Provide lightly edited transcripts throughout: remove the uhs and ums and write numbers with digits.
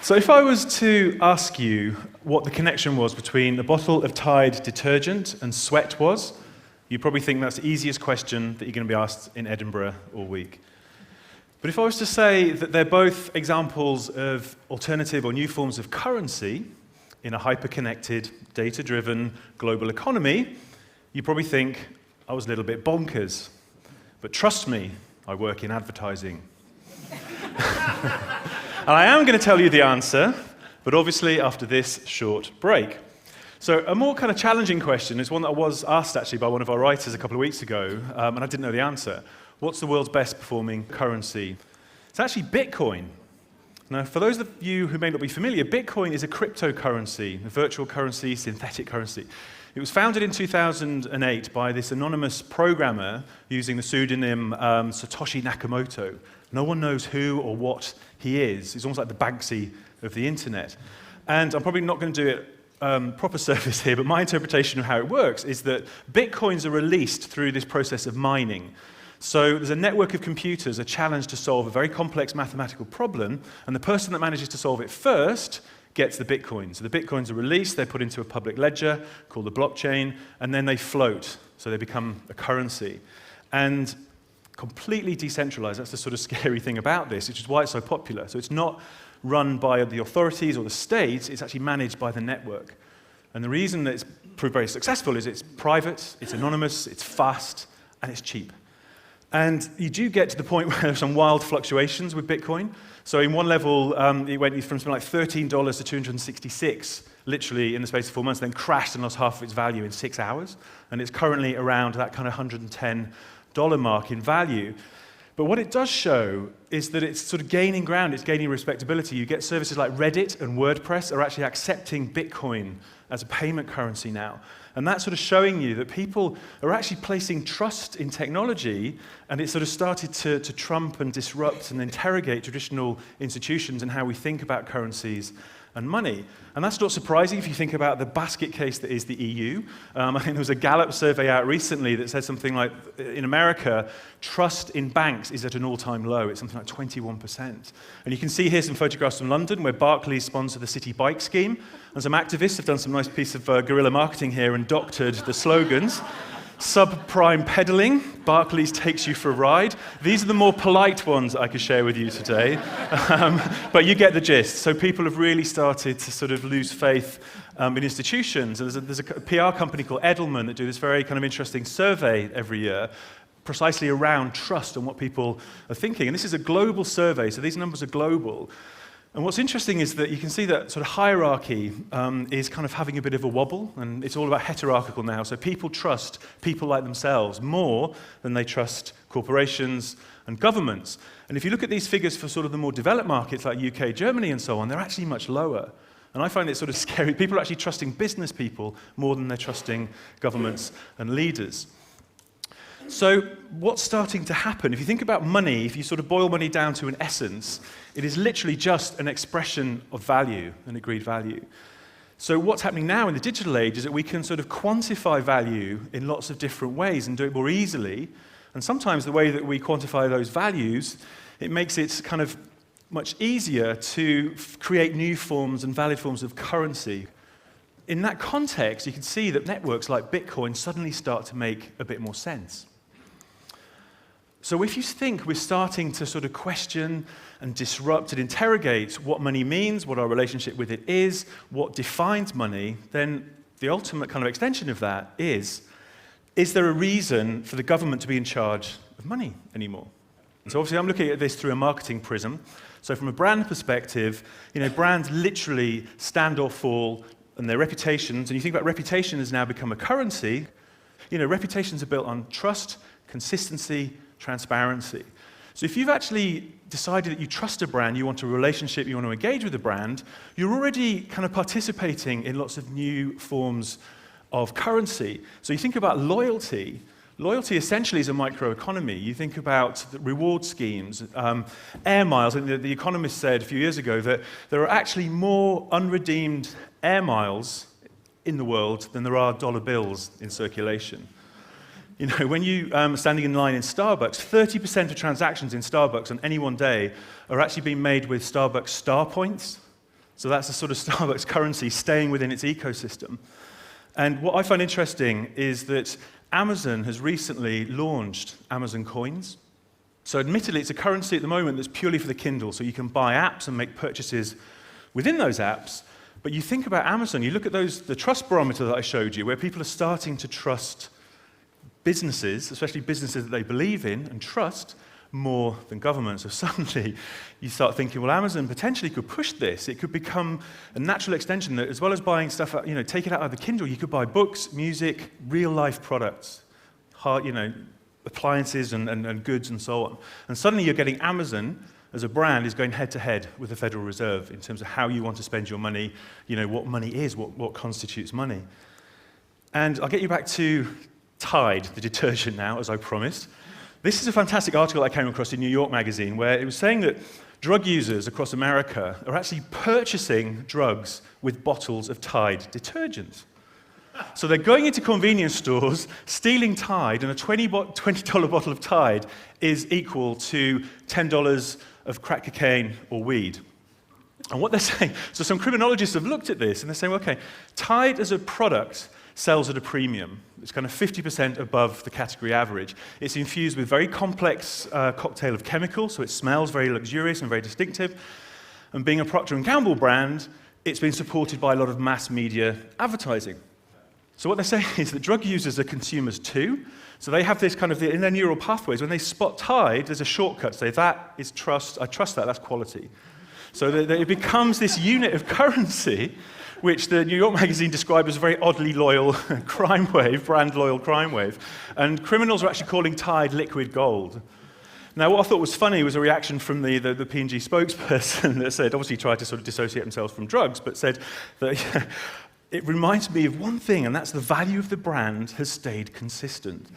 So if I was to ask you what the connection was between a bottle of Tide detergent and sweat was, you'd probably think that's the easiest question that you're going to be asked in Edinburgh all week. But if I was to say that they're both examples of alternative or new forms of currency in a hyper-connected, data-driven global economy, you probably think I was a little bit bonkers. But trust me, I work in advertising. And I am going to tell you the answer, but obviously after this short break. So a more kind of challenging question is one that I was asked actually by one of our writers a couple of weeks ago, and I didn't know the answer. What's the world's best performing currency? It's actually Bitcoin. Now, for those of you who may not be familiar, Bitcoin is a cryptocurrency, a virtual currency, synthetic currency. It was founded in 2008 by this anonymous programmer using the pseudonym Satoshi Nakamoto. No one knows who or what he is. He's almost like the Banksy of the internet. And I'm probably not going to do it proper service here, but my interpretation of how it works is that Bitcoins are released through this process of mining. So there's a network of computers, a challenge to solve a very complex mathematical problem, and the person that manages to solve it first gets the Bitcoins. So the Bitcoins are released, they're put into a public ledger called the blockchain, and then they float, so they become a currency. And completely decentralized, that's the sort of scary thing about this, which is why it's so popular. So it's not run by the authorities or the state, it's actually managed by the network. And the reason that it's proved very successful is it's private, it's anonymous, it's fast, and it's cheap. And you do get to the point where there's some wild fluctuations with Bitcoin. So in one level, it went from something like $13 to $266, literally in the space of 4 months, then crashed and lost half of its value in 6 hours. And it's currently around that kind of $110 mark in value. But what it does show is that it's sort of gaining ground, it's gaining respectability. You get services like Reddit and WordPress are actually accepting Bitcoin as a payment currency now. And that's sort of showing you that people are actually placing trust in technology, and it sort of started to trump and disrupt and interrogate traditional institutions and how we think about currencies and money. And that's not surprising if you think about the basket case that is the EU. I think there was a Gallup survey out recently that said something like, in America, trust in banks is at an all-time low. It's something like 21%. And you can see here some photographs from London where Barclays sponsored the City Bike Scheme, and some activists have done some nice piece of guerrilla marketing here and doctored the slogans. Subprime peddling, Barclays takes you for a ride. These are the more polite ones I could share with you today, but you get the gist. So people have really started to sort of lose faith in institutions. There's a PR company called Edelman that do this very kind of interesting survey every year, precisely around trust and what people are thinking. And this is a global survey, so these numbers are global. And what's interesting is that you can see that sort of hierarchy is kind of having a bit of a wobble, and it's all about heterarchical now. So people trust people like themselves more than they trust corporations and governments. And if you look at these figures for sort of the more developed markets like UK, Germany, and so on, they're actually much lower. And I find it sort of scary. People are actually trusting business people more than they're trusting governments and leaders. So what's starting to happen? If you think about money, if you sort of boil money down to an essence, it is literally just an expression of value, an agreed value. So what's happening now in the digital age is that we can sort of quantify value in lots of different ways and do it more easily. And sometimes the way that we quantify those values, it makes it kind of much easier to create new forms and valid forms of currency. In that context, you can see that networks like Bitcoin suddenly start to make a bit more sense. So if you think we're starting to sort of question and disrupt and interrogate what money means, what our relationship with it is, what defines money, then the ultimate kind of extension of that is there a reason for the government to be in charge of money anymore? And so obviously I'm looking at this through a marketing prism. So from a brand perspective, brands literally stand or fall and their reputations, and you think about reputation has now become a currency. Reputations are built on trust, consistency, transparency. So if you've actually decided that you trust a brand, you want a relationship, you want to engage with a brand, you're already kind of participating in lots of new forms of currency. So you think about loyalty. Loyalty essentially is a microeconomy. You think about the reward schemes, air miles. And the Economist said a few years ago that there are actually more unredeemed air miles in the world than there are dollar bills in circulation. When you are standing in line in Starbucks, 30% of transactions in Starbucks on any one day are actually being made with Starbucks star points. So that's a sort of Starbucks currency staying within its ecosystem. And what I find interesting is that Amazon has recently launched Amazon Coins. So admittedly, it's a currency at the moment that's purely for the Kindle, so you can buy apps and make purchases within those apps. But you think about Amazon, you look at the trust barometer that I showed you, where people are starting to trust businesses, especially businesses that they believe in and trust, more than government. So suddenly you start thinking, well, Amazon potentially could push this. It could become a natural extension that, as well as buying stuff, take it out of the Kindle, you could buy books, music, real-life products, appliances and goods and so on. And suddenly you're getting Amazon as a brand is going head-to-head with the Federal Reserve in terms of how you want to spend your money, what money is, what constitutes money. And I'll get you back to Tide, the detergent now, as I promised. This is a fantastic article I came across in New York Magazine where it was saying that drug users across America are actually purchasing drugs with bottles of Tide detergent. So they're going into convenience stores, stealing Tide, and a $20 bottle of Tide is equal to $10 of crack cocaine or weed. And what they're saying, so some criminologists have looked at this and they're saying, okay, Tide as a product sells at a premium. It's kind of 50% above the category average. It's infused with very complex cocktail of chemicals, so it smells very luxurious and very distinctive. And being a Procter & Gamble brand, it's been supported by a lot of mass media advertising. So what they're saying is that drug users are consumers too. So they have this kind of, in their neural pathways, when they spot Tide, there's a shortcut. Say, that is trust, I trust that, that's quality. So it becomes this unit of currency which the New York Magazine described as a very oddly loyal crime wave, brand loyal crime wave. And criminals are actually calling Tide liquid gold. Now, what I thought was funny was a reaction from the P&G spokesperson that said, obviously tried to sort of dissociate themselves from drugs, but said that it reminds me of one thing, and that's the value of the brand has stayed consistent.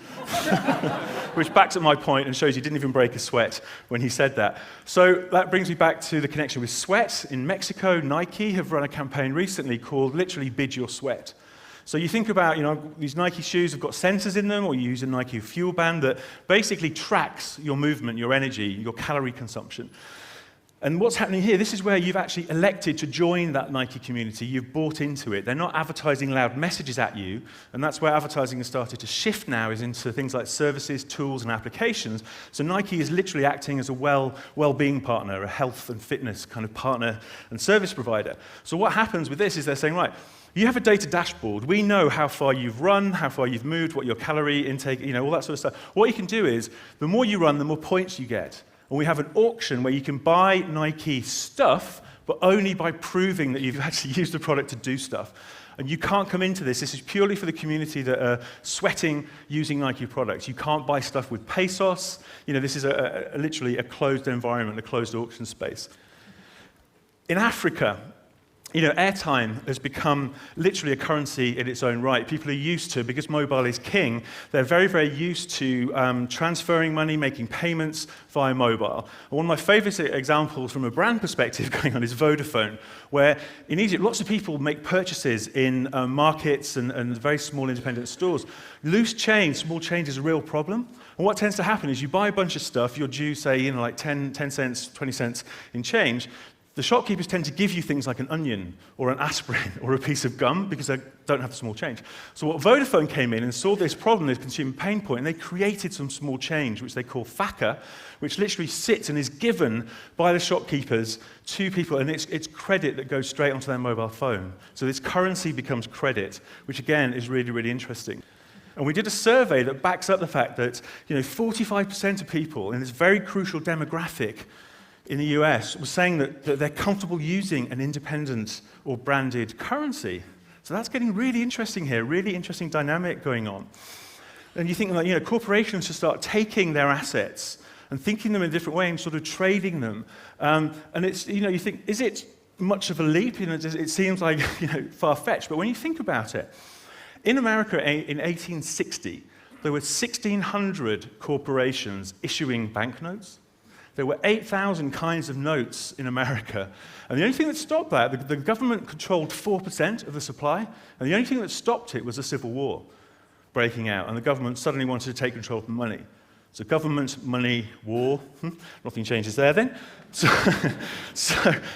Which backs up my point and shows he didn't even break a sweat when he said that. So that brings me back to the connection with sweat. In Mexico, Nike have run a campaign recently called literally Bid Your Sweat. So you think about, these Nike shoes have got sensors in them, or you use a Nike fuel band that basically tracks your movement, your energy, your calorie consumption. And what's happening here, this is where you've actually elected to join that Nike community. You've bought into it. They're not advertising loud messages at you, and that's where advertising has started to shift now, is into things like services, tools, and applications. So Nike is literally acting as a well-being partner, a health and fitness kind of partner and service provider. So what happens with this is they're saying, right, you have a data dashboard. We know how far you've run, how far you've moved, what your calorie intake, all that sort of stuff. What you can do is, the more you run, the more points you get. And we have an auction where you can buy Nike stuff, but only by proving that you've actually used the product to do stuff. And you can't come into this. This is purely for the community that are sweating using Nike products. You can't buy stuff with pesos. This is literally a closed environment, a closed auction space. In Africa, airtime has become literally a currency in its own right. People are used to, because mobile is king, they're very, very used to transferring money, making payments via mobile. And one of my favorite examples from a brand perspective going on is Vodafone, where in Egypt, lots of people make purchases in markets and very small independent stores. Loose change, small change is a real problem. And what tends to happen is you buy a bunch of stuff, you're due, say, like 10 cents, 20 cents in change. The shopkeepers tend to give you things like an onion or an aspirin or a piece of gum because they don't have the small change. So what Vodafone came in and saw this problem, this consumer pain point, and they created some small change, which they call FACA, which literally sits and is given by the shopkeepers to people, and it's credit that goes straight onto their mobile phone. So this currency becomes credit, which again is really, really interesting. And we did a survey that backs up the fact that 45% of people in this very crucial demographic in the US was saying that they're comfortable using an independent or branded currency. So that's getting really interesting here, really interesting dynamic going on. And you think that corporations should start taking their assets and thinking them in a different way and sort of trading them. And it's, you think, is it much of a leap? It seems like far-fetched, but when you think about it, in America in 1860, there were 1,600 corporations issuing banknotes. There were 8,000 kinds of notes in America. And the only thing that stopped that, the government controlled 4% of the supply, and the only thing that stopped it was a civil war breaking out, and the government suddenly wanted to take control of the money. So government, money, war, nothing changes there then. So, so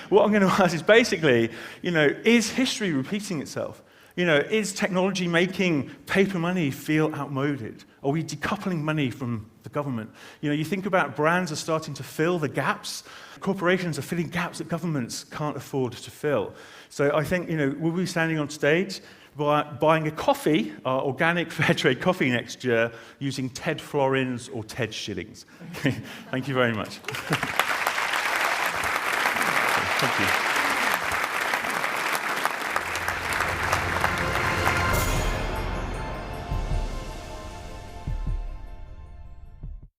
what I'm going to ask is basically, is history repeating itself? Is technology making paper money feel outmoded? Are we decoupling money from the government? You think about brands are starting to fill the gaps. Corporations are filling gaps that governments can't afford to fill. So I think, we'll be standing on stage buying a coffee, organic fair trade coffee next year, using TED florins or TED shillings. Thank you very much. Thank you.